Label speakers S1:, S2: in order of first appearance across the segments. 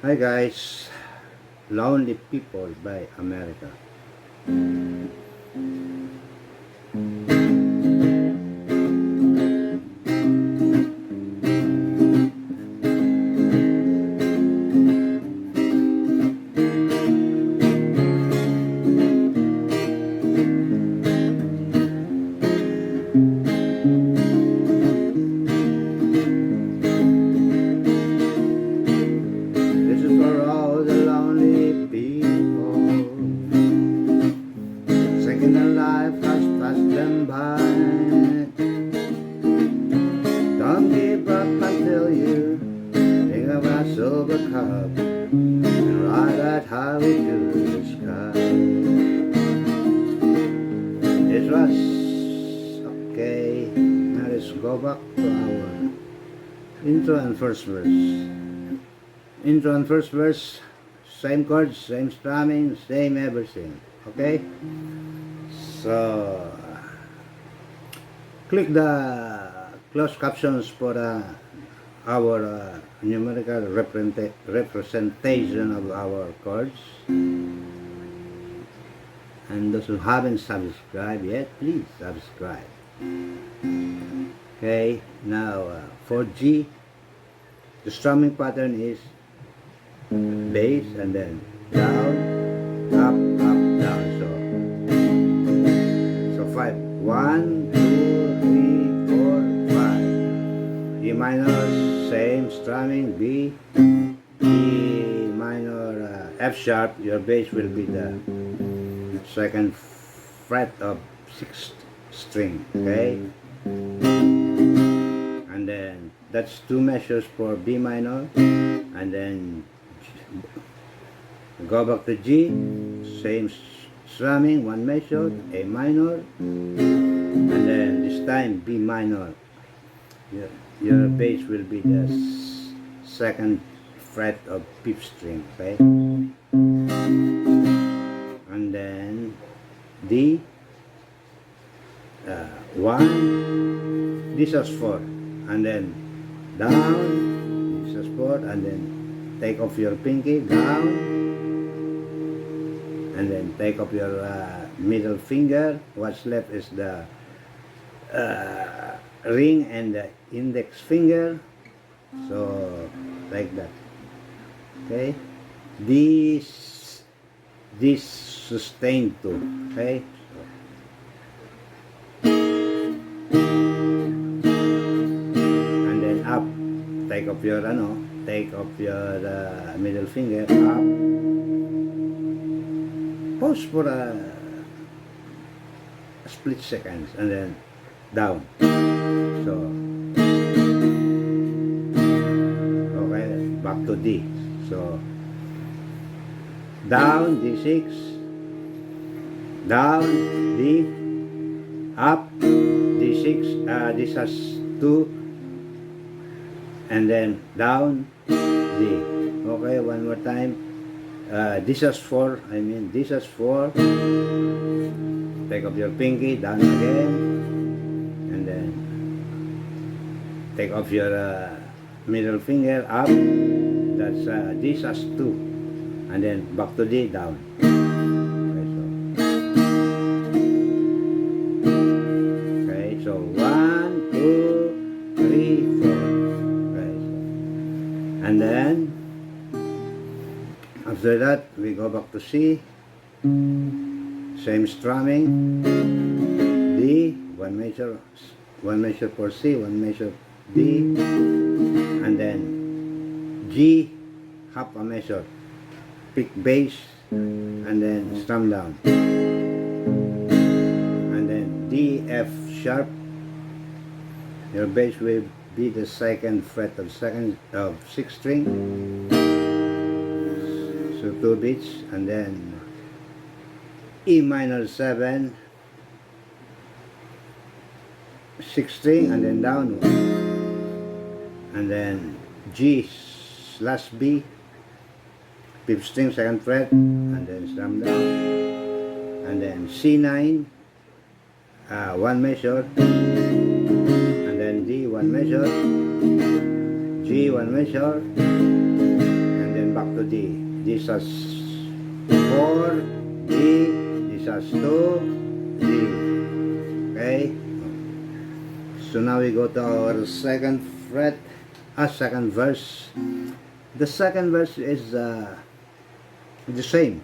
S1: Hi guys, Lonely People by America. This is for all the lonely people, thinking that life has passed them by. Don't give up until you think of a silver cup and ride that highway to the sky. It was okay. Now let's go back to our intro and first verse. Intro and first verse, same chords, same strumming, same everything. Okay? So, click the closed captions for our numerical representation of our chords. And those who haven't subscribed yet, please subscribe. Okay, now for G, the strumming pattern is bass and then down, up, down. So 5. 1, 2, 3, 4, 5. E minor, same strumming. B, E minor, F sharp. Your bass will be the second fret of 6th string. Okay, and then that's 2 measures for B minor, and then go back to G, same strumming, 1 measure, A minor, and then this time B minor. Your bass will be the second fret of 5th string. Okay, and then D, 1, this is 4, and then down, this is 4, and then take off your pinky, down, and then take off your middle finger. What's left is the ring and the index finger. So like that. Okay, this sustained 2. Okay, and then up, take off your middle finger, up, pause for a split seconds, and then down. So okay, back to D. So down, D6, down, D, up, D6, this has 2, and then down, D. Okay, one more time. This has 4, this has 4. Take off your pinky, down again, and then take off your middle finger, up. That's this has 2, and then back to D, down. Okay, so 1, 2, 3, 4. Okay, so, and then after that we go back to C, same strumming. D, 1 measure for C, 1 measure D, and then G, half a measure, pick bass, and then strum down, and then D, F sharp. Your bass will be the second fret of 6th string. So 2 beats, and then E minor 7, 6th string, and then down 1, and then G slash B, 5th string, 2nd fret, and then strum down, and then C9, 1 measure, and then D, 1 measure, G, 1 measure, and then back back to D. D sus 4, D, D sus 2, D. Okay? So now we go to our second fret, second verse. The second verse is the same.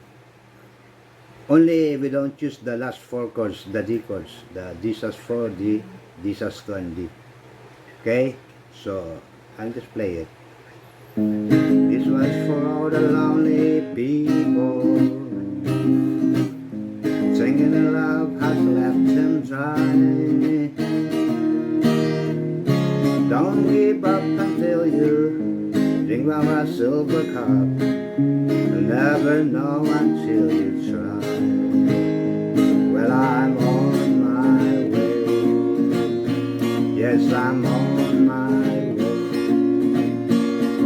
S1: Only we don't use the last 4 chords, the D chords, the D sus 4, D, D sus 2, and D. Okay? So, I'll just play it. This was for all the lonely people, singing in love has left them dry. Don't give up until you drink from a silver cup. You'll never know until you try. Well, I'm on my way. Yes, I'm on my way.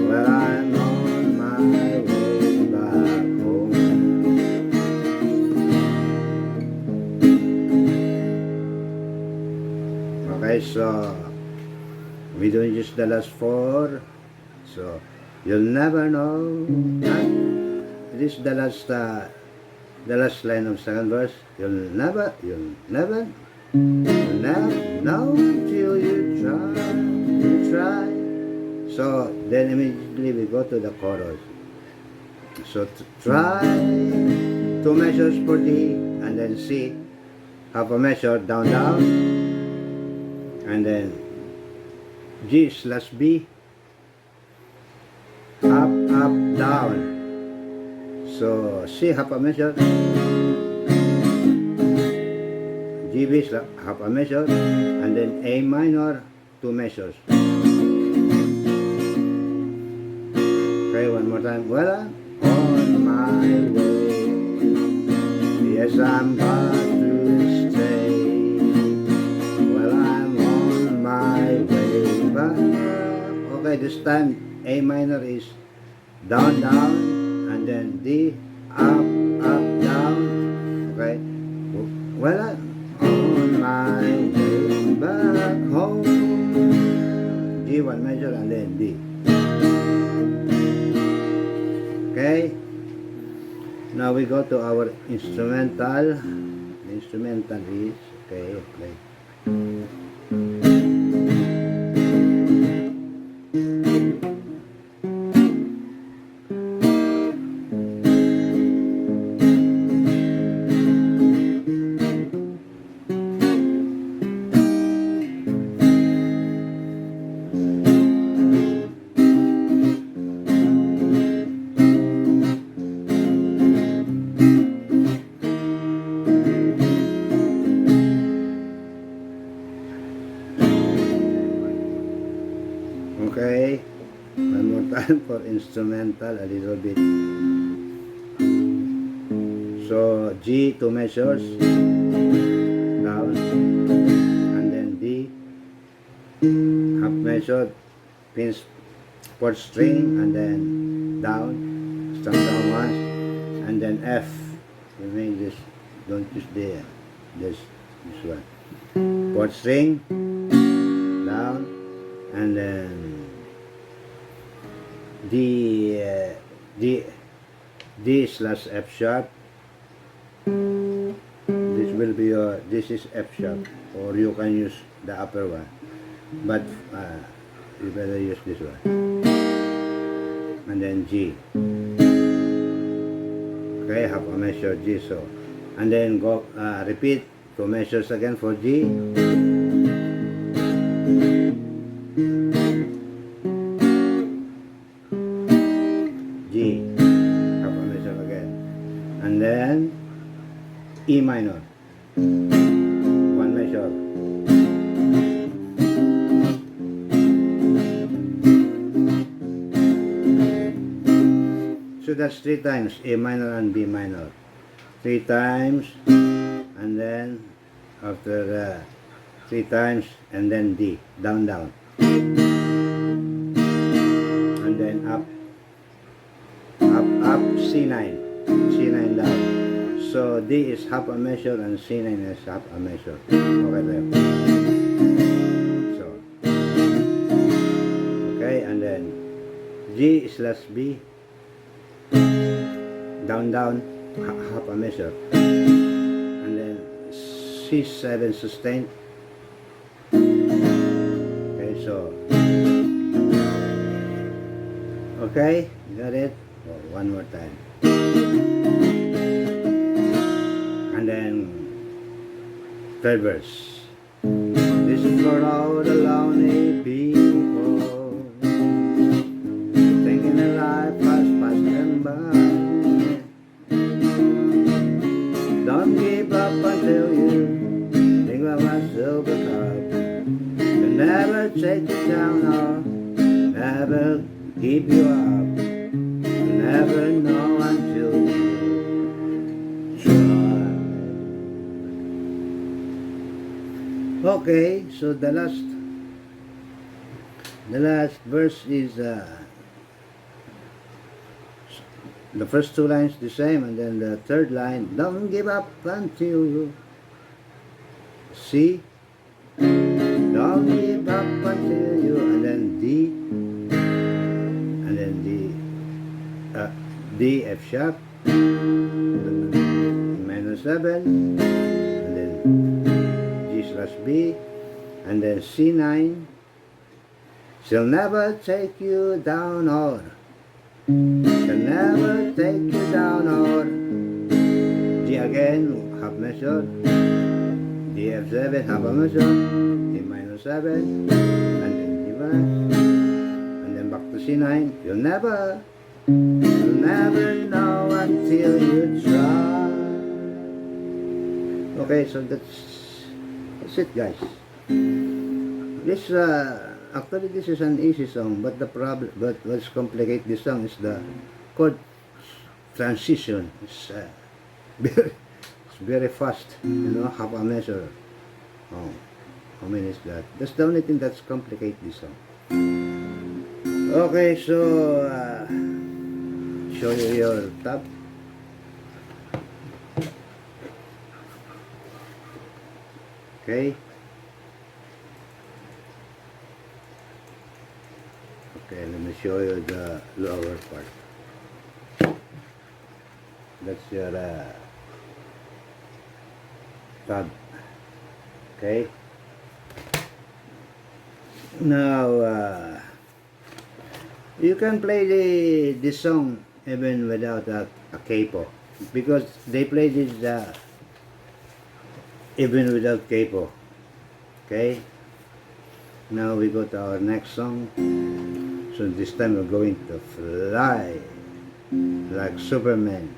S1: Well, I'm on my way back home. Okay, so we don't use the last 4, so you'll never know. It is the last line of second verse. You'll never know until you try. So then immediately we go to the chorus. So try 2 measures for D, and then C, half a measure down, down, and then G slash B, up, up, down. So C half a measure, G B half a measure, and then A minor 2 measures. Okay, one more time. Well, I'm on my way. Yes, I'm about to stay. Well, I'm on my way back. Okay, this time A minor is down, down, and then D, up, up, down. Okay. Well, I'm on my way back home. G 1 measure and then D. Okay. Now we go to our instrumental. The instrumental is okay. Play. Okay, one more time for instrumental, a little bit. So G 2 measures down, and then D half measure, pinch 4th string, and then down, strum down once, and then F. You may just don't use this one. 4th string down, and then D slash F sharp. This will be your, this is F sharp, or you can use the upper one, but you better use this one, and then G. Okay, half a measure G. So, and then go repeat 2 measures again for G. G, half a measure again, and then E minor, 1 measure, so that's 3 times A minor and B minor, 3 times, and then after 3 times, and then D, down, down, and then up, up, C9 down. So D is half a measure and C9 is half a measure. Okay, there. So, okay, and then G slash B, down, down, half a measure, and then C7 sustained. Okay, so okay, got it. Oh, one more time, and then third verse. This is for all the lonely people thinking that life has passed them by. Don't give up until you think of a silver cup. You never take you down or never keep you up. You never know until you try. Okay, so the last verse is the first two lines the same, and then the third line, don't give up until you see, don't give up until you, and then D, and then D, F sharp, minor 7, and then G/B, and then C9. She'll never take you down or she'll never take you down or G again, half measure, D F7, half a measure, D minor 7, and then D bass, and then back to C9. You'll never know until you try. Okay, so that's it, guys. This actually this is an easy song, but what's complicate this song is the chord transition. It's very fast, half a measure. Oh, how many is that? That's the only thing that's complicate this song. Okay, so show you your tab. Okay. Okay, let me show you the lower part. That's your tab. Okay. Now you can play this song even without a capo, because they play this even without capo. Okay. Now we go to our next song. So this time we're going to fly like Superman.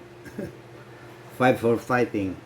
S1: Fight for fighting.